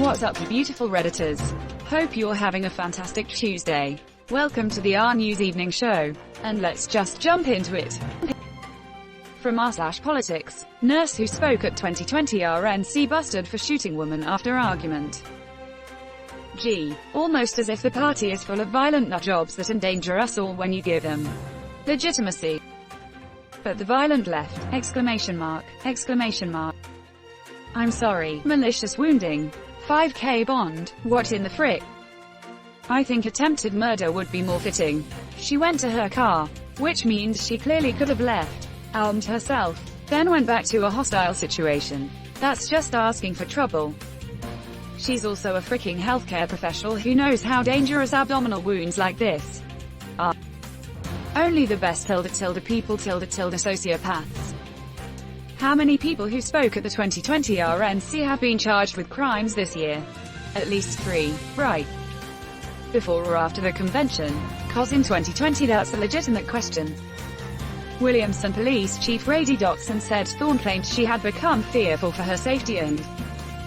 What's up, you beautiful Redditors? Hope you're having a fantastic Tuesday. Welcome to the RNEWS Evening Show, and let's just jump into it. From r/politics, nurse who spoke at 2020 RNC busted for shooting woman after argument. Gee, almost as if the party is full of violent nutjobs that endanger us all when you give them legitimacy. But the violent left! Exclamation mark. I'm sorry, malicious wounding. 5K bond, what in the frick? I think attempted murder would be more fitting. She went to her car, which means she clearly could have left, armed herself, then went back to a hostile situation. That's just asking for trouble. She's also a freaking healthcare professional who knows how dangerous abdominal wounds like this are. Only the best people sociopaths. How many people who spoke at the 2020 RNC have been charged with crimes this year? At least 3, right? Before or after the convention? Cause in 2020 that's a legitimate question. Williamson Police Chief Brady Dotson said Thorne claimed she had become fearful for her safety and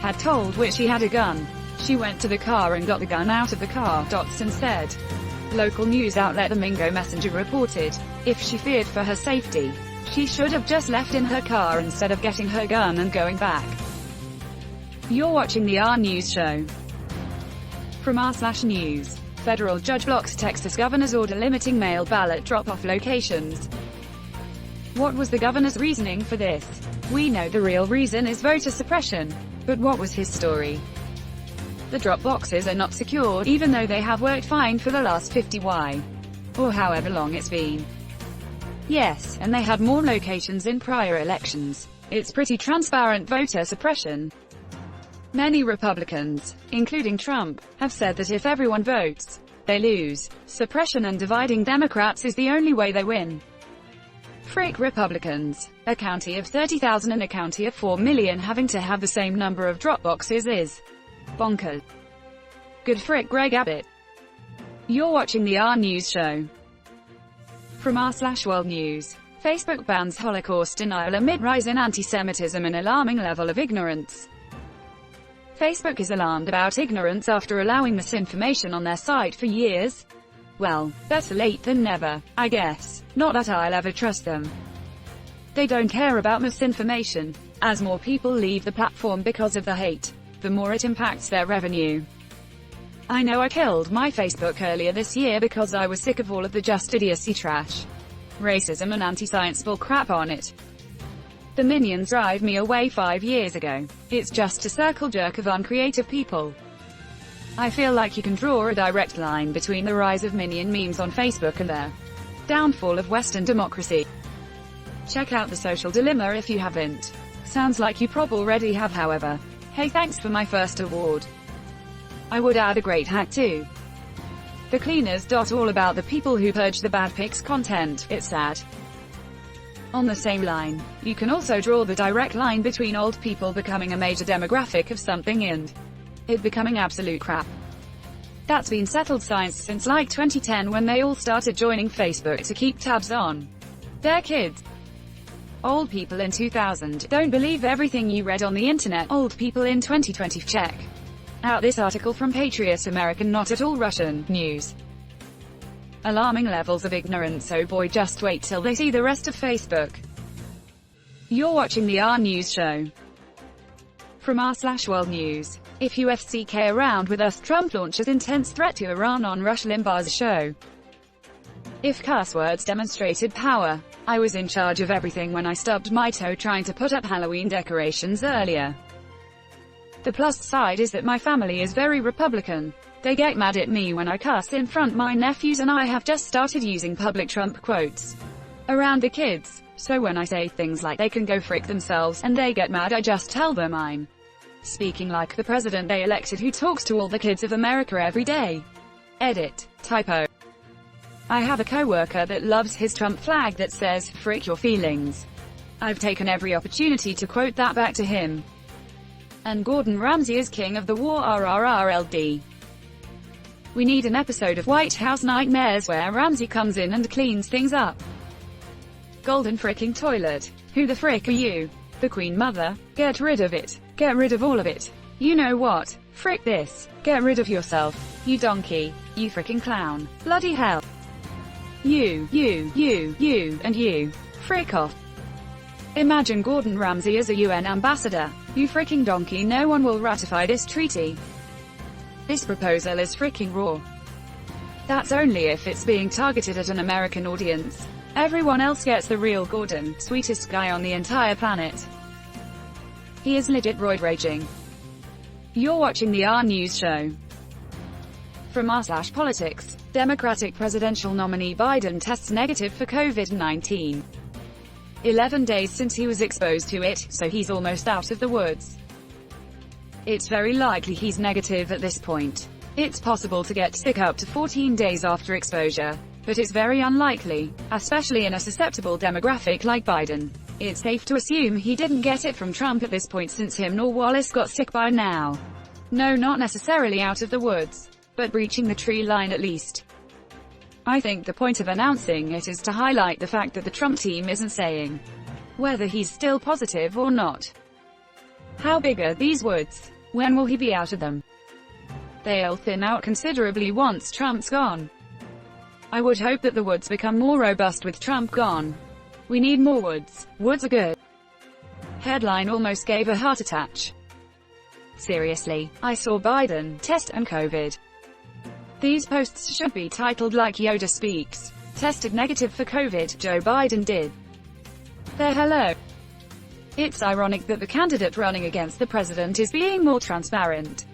had told Whit she had a gun. She went to the car and got the gun out of the car, Dotson said. Local news outlet the Mingo Messenger reported, if she feared for her safety, she should have just left in her car instead of getting her gun and going back. You're watching the RNews show. From r/news, federal judge blocks Texas governor's order limiting mail ballot drop-off locations. What was the governor's reasoning for this? We know the real reason is voter suppression. But what was his story? The drop boxes are not secured, even though they have worked fine for the last 50 or however long it's been. Yes, and they had more locations in prior elections. It's pretty transparent voter suppression. Many Republicans, including Trump, have said that if everyone votes, they lose. Suppression and dividing Democrats is the only way they win. Frick Republicans. A county of 30,000 and a county of 4 million having to have the same number of drop boxes is bonkers. Good frick Greg Abbott. You're watching the RNews show. From r/World News, Facebook bans Holocaust denial amid rise in anti-Semitism and alarming level of ignorance. Facebook is alarmed about ignorance after allowing misinformation on their site for years. Well, better late than never, I guess. Not that I'll ever trust them. They don't care about misinformation. As more people leave the platform because of the hate, the more it impacts their revenue. I know I killed my Facebook earlier this year because I was sick of all of the just idiocy trash, racism and anti-science bull crap on it. The minions drive me away 5 years ago. It's just a circle jerk of uncreative people. I feel like you can draw a direct line between the rise of minion memes on Facebook and the downfall of Western democracy. Check out The Social Dilemma if you haven't. Sounds like you probably already have, however. Hey, thanks for my first award. I would add a great hack too. The Cleaners. All about the people who purge the bad pics content, it's sad. On the same line, you can also draw the direct line between old people becoming a major demographic of something and it becoming absolute crap. That's been settled science since like 2010 when they all started joining Facebook to keep tabs on their kids. Old people in 2000, don't believe everything you read on the internet. Old people in 2020, check out this article from Patriot American not at all Russian news. Alarming levels of ignorance, oh boy, just wait till they see the rest of Facebook. You're watching the RNews show. From r/World News, if UFCK around with us, Trump launches intense threat to Iran on Rush Limbaugh's show. If cuss words demonstrated power, I was in charge of everything when I stubbed my toe trying to put up Halloween decorations earlier. The plus side is that my family is very Republican. They get mad at me when I cuss in front my nephews, and I have just started using public Trump quotes around the kids. So when I say things like they can go frick themselves and they get mad, I just tell them I'm speaking like the president they elected who talks to all the kids of America every day. Edit. Typo. I have a coworker that loves his Trump flag that says, frick your feelings. I've taken every opportunity to quote that back to him. And Gordon Ramsay is king of the war RRRLD. We need an episode of White House Nightmares where Ramsay comes in and cleans things up. Golden fricking toilet. Who the frick are you? The Queen Mother? Get rid of it. Get rid of all of it. You know what? Frick this. Get rid of yourself. You donkey. You fricking clown. Bloody hell. You, and you. Frick off. Imagine Gordon Ramsay as a UN ambassador. You fricking donkey, no one will ratify this treaty. This proposal is fricking raw. That's only if it's being targeted at an American audience. Everyone else gets the real Gordon, sweetest guy on the entire planet. He is legit roid raging. You're watching the RNEWS show. From r/politics, Democratic presidential nominee Biden tests negative for COVID-19. 11 days since he was exposed to it, so he's almost out of the woods. It's very likely he's negative at this point. It's possible to get sick up to 14 days after exposure, but it's very unlikely, especially in a susceptible demographic like Biden. It's safe to assume he didn't get it from Trump at this point, since him nor Wallace got sick by now. No, not necessarily out of the woods, but breaching the tree line at least. I think the point of announcing it is to highlight the fact that the Trump team isn't saying whether he's still positive or not. How big are these woods? When will he be out of them? They'll thin out considerably once Trump's gone. I would hope that the woods become more robust with Trump gone. We need more woods. Woods are good. Headline almost gave a heart attack. Seriously, I saw Biden test and COVID. These posts should be titled like Yoda speaks. Tested negative for COVID, Joe Biden did. There, hello. It's ironic that the candidate running against the president is being more transparent,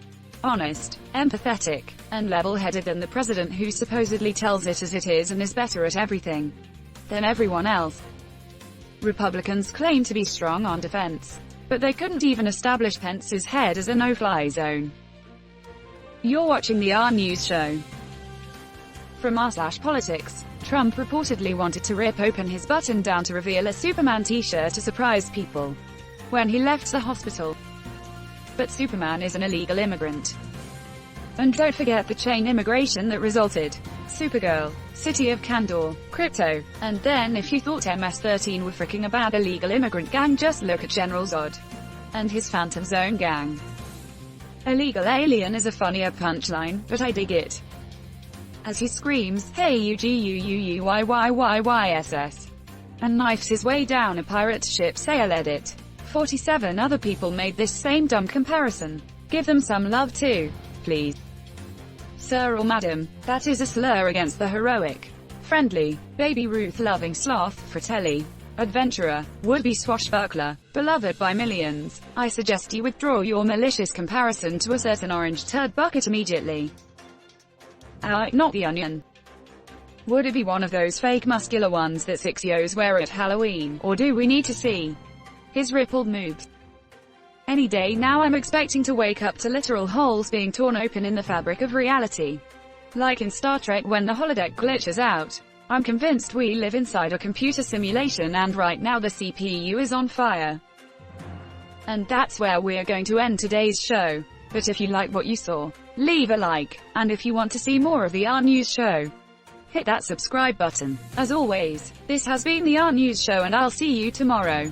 honest, empathetic, and level-headed than the president, who supposedly tells it as it is and is better at everything than everyone else. Republicans claim to be strong on defense, but they couldn't even establish Pence's head as a no-fly zone. You're watching the RNEWS show. From r/politics, Trump reportedly wanted to rip open his button-down to reveal a Superman t-shirt to surprise people when he left the hospital. But Superman is an illegal immigrant. And don't forget the chain immigration that resulted. Supergirl, City of Candor, Crypto, and then if you thought MS-13 were fricking a bad illegal immigrant gang, just look at General Zod and his Phantom Zone gang. Illegal alien is a funnier punchline, but I dig it. As he screams, "Hey UGUUUYYYYSS," and knifes his way down a pirate ship. Sail edit. 47 other people made this same dumb comparison. Give them some love too, please. Sir or madam, that is a slur against the heroic, friendly, Baby Ruth-loving sloth, fratelli, adventurer, would-be swashbuckler, beloved by millions. I suggest you withdraw your malicious comparison to a certain orange turd bucket immediately. Not the Onion. Would it be one of those fake muscular ones that six-yos wear at Halloween, or do we need to see his rippled moves? Any day now I'm expecting to wake up to literal holes being torn open in the fabric of reality. Like in Star Trek when the holodeck glitches out. I'm convinced we live inside a computer simulation, and right now the CPU is on fire. And that's where we're going to end today's show. But if you like what you saw, leave a like, and if you want to see more of the RNEWS show, hit that subscribe button. As always, this has been the RNEWS show, and I'll see you tomorrow.